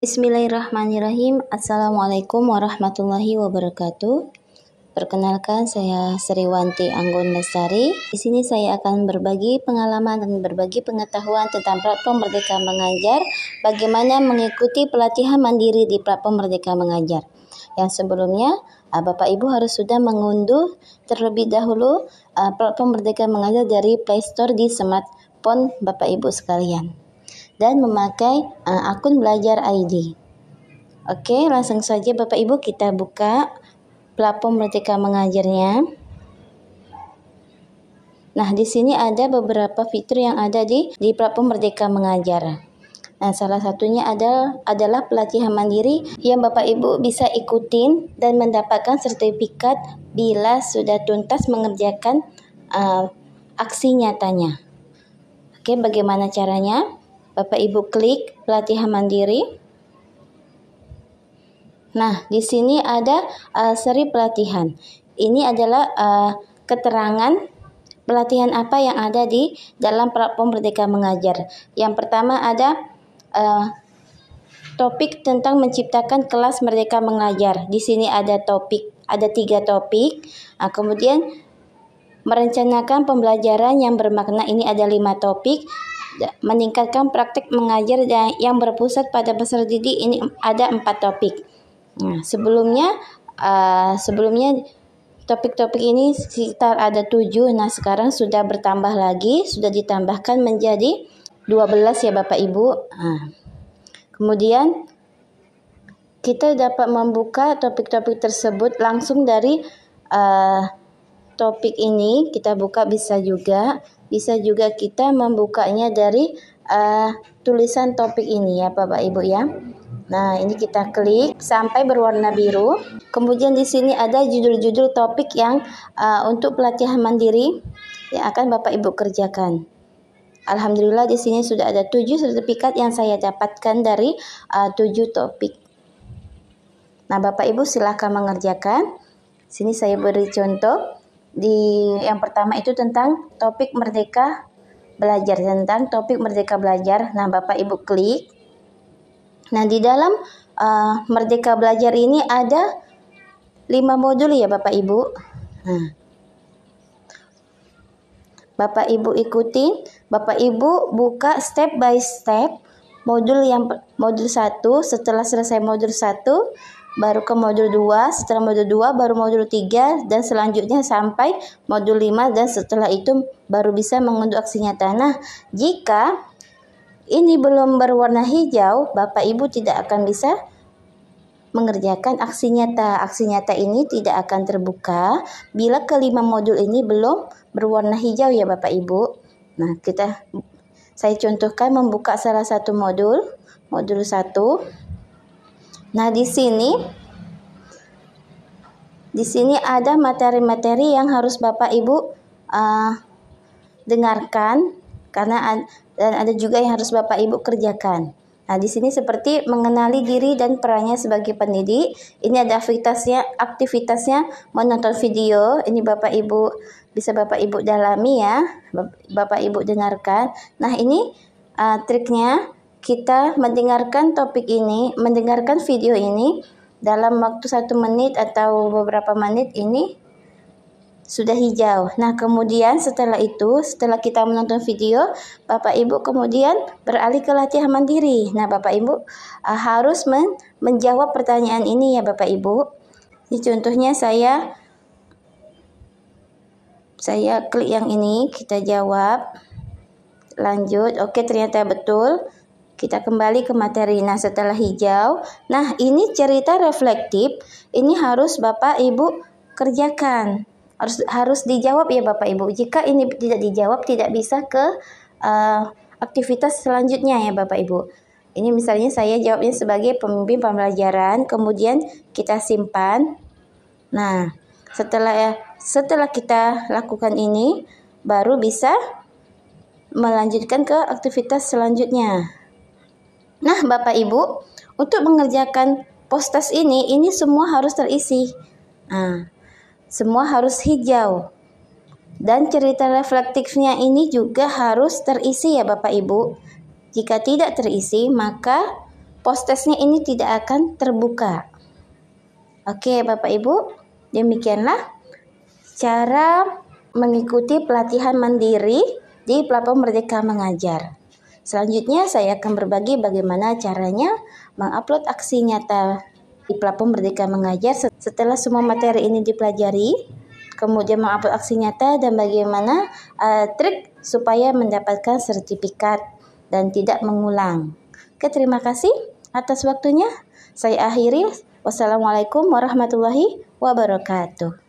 Bismillahirrahmanirrahim. Assalamualaikum warahmatullahi wabarakatuh. Perkenalkan, saya Sriwanti Anggun Lestari. Di sini saya akan berbagi pengalaman dan berbagi pengetahuan tentang platform Merdeka Mengajar, bagaimana mengikuti pelatihan mandiri di platform Merdeka Mengajar. Yang sebelumnya, Bapak Ibu harus sudah mengunduh terlebih dahulu platform Merdeka Mengajar dari Play Store di smartphone Bapak Ibu sekalian, dan memakai akun Belajar ID. Oke, langsung saja Bapak Ibu kita buka platform Merdeka Mengajarnya. Nah, di sini ada beberapa fitur yang ada di platform Merdeka Mengajar. Nah, salah satunya adalah pelatihan mandiri yang Bapak Ibu bisa ikutin dan mendapatkan sertifikat bila sudah tuntas mengerjakan aksi nyatanya. Oke, bagaimana caranya? Bapak Ibu klik pelatihan mandiri. Nah, di sini ada seri pelatihan. Ini adalah keterangan pelatihan apa yang ada di dalam platform Merdeka Mengajar. Yang pertama ada topik tentang menciptakan kelas Merdeka Mengajar. Di sini ada 3 topik. Kemudian merencanakan pembelajaran yang bermakna, ini ada 5 topik. Meningkatkan praktik mengajar yang berpusat pada peserta didik, ini ada 4 topik. Nah, sebelumnya topik-topik ini sekitar ada 7. Nah, sekarang sudah bertambah lagi, sudah ditambahkan menjadi 12 ya Bapak Ibu. Kemudian kita dapat membuka topik-topik tersebut langsung dari topik ini. Kita buka, bisa juga kita membukanya dari tulisan topik ini ya Bapak Ibu ya. Nah, ini kita klik sampai berwarna biru. Kemudian di sini ada judul-judul topik yang untuk pelatihan mandiri yang akan Bapak Ibu kerjakan. Alhamdulillah di sini sudah ada 7 sertifikat yang saya dapatkan dari 7 topik. Nah, Bapak Ibu silakan mengerjakan. Sini saya beri contoh. Yang pertama itu tentang topik Merdeka Belajar, Nah, Bapak Ibu klik. Nah, di dalam Merdeka Belajar ini ada 5 modul ya Bapak Ibu. Nah, Bapak Ibu ikuti, Bapak Ibu buka step by step modul 1. Setelah selesai modul 1, baru ke modul 2, setelah modul 2 baru modul 3, dan selanjutnya sampai modul 5, dan setelah itu baru bisa mengunduh aksi nyata. Nah, jika ini belum berwarna hijau, Bapak Ibu tidak akan bisa mengerjakan aksi nyata. Aksi nyata ini tidak akan terbuka bila kelima modul ini belum berwarna hijau ya Bapak Ibu. Nah, saya contohkan membuka salah satu modul 1. Nah, di sini ada materi-materi yang harus Bapak Ibu dengarkan, dan ada juga yang harus Bapak Ibu kerjakan. Nah, di sini seperti mengenali diri dan perannya sebagai pendidik. Ini ada aktivitasnya menonton video. Ini bisa Bapak Ibu dalami ya, Bapak Ibu dengarkan. Nah, ini triknya. Kita mendengarkan video ini dalam waktu 1 menit atau beberapa menit, ini sudah hijau. Nah, kemudian setelah kita menonton video, Bapak Ibu kemudian beralih ke latihan mandiri. Nah, Bapak Ibu harus menjawab pertanyaan ini ya Bapak Ibu. Ini contohnya saya klik yang ini, kita jawab, lanjut. Oke, ternyata betul. Kita kembali ke materi. Nah, setelah hijau, nah ini cerita reflektif, ini harus Bapak Ibu kerjakan. Harus dijawab ya Bapak Ibu. Jika ini tidak dijawab, tidak bisa ke aktivitas selanjutnya ya Bapak Ibu. Ini misalnya saya jawabnya sebagai pembimbing pembelajaran, kemudian kita simpan. Nah, setelah kita lakukan ini, baru bisa melanjutkan ke aktivitas selanjutnya. Nah, Bapak Ibu, untuk mengerjakan post-test ini semua harus terisi. Semua harus hijau. Dan cerita reflektifnya ini juga harus terisi ya Bapak Ibu. Jika tidak terisi, maka post-testnya ini tidak akan terbuka. Oke, Bapak Ibu, demikianlah cara mengikuti pelatihan mandiri di platform Merdeka Mengajar. Selanjutnya saya akan berbagi bagaimana caranya mengupload aksi nyata di platform Merdeka Mengajar setelah semua materi ini dipelajari, kemudian mengupload aksi nyata dan bagaimana trik supaya mendapatkan sertifikat dan tidak mengulang. Oke, terima kasih atas waktunya. Saya akhiri. Wassalamualaikum warahmatullahi wabarakatuh.